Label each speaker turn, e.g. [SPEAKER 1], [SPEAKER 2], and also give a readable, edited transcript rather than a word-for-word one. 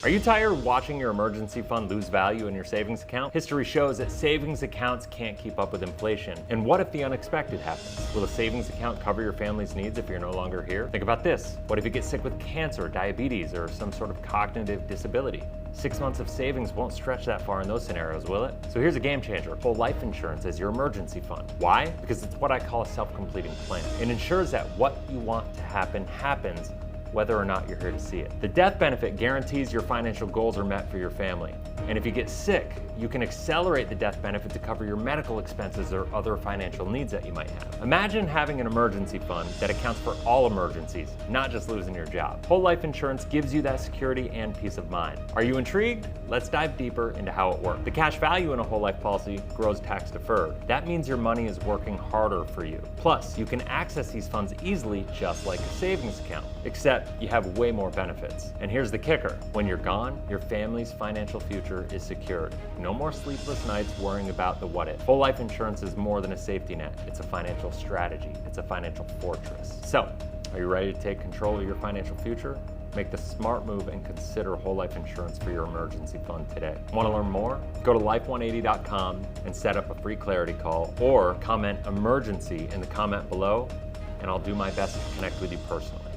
[SPEAKER 1] Are you tired of watching your emergency fund lose value in your savings account? History shows that savings accounts can't keep up with inflation. And what if the unexpected happens? Will a savings account cover your family's needs if you're no longer here? Think about this. What if you get sick with cancer, diabetes, or some sort of cognitive disability? 6 months of savings won't stretch that far in those scenarios, will it? So here's a game changer. Whole life insurance as your emergency fund. Why? Because it's what I call a self-completing plan. It ensures that what you want to happen happens whether or not you're here to see it. The death benefit guarantees your financial goals are met for your family. And if you get sick, you can accelerate the death benefit to cover your medical expenses or other financial needs that you might have. Imagine having an emergency fund that accounts for all emergencies, not just losing your job. Whole life insurance gives you that security and peace of mind. Are you intrigued? Let's dive deeper into how it works. The cash value in a whole life policy grows tax deferred. That means your money is working harder for you. Plus, you can access these funds easily just like a savings account, except you have way more benefits. And here's the kicker. When you're gone, your family's financial future is secured. No more sleepless nights worrying about the what if. Whole life insurance is more than a safety net. It's a financial strategy. It's a financial fortress. So, are you ready to take control of your financial future? Make the smart move and consider whole life insurance for your emergency fund today. Want to learn more? Go to life180.com and set up a free clarity call, or comment emergency in the comment below, and I'll do my best to connect with you personally.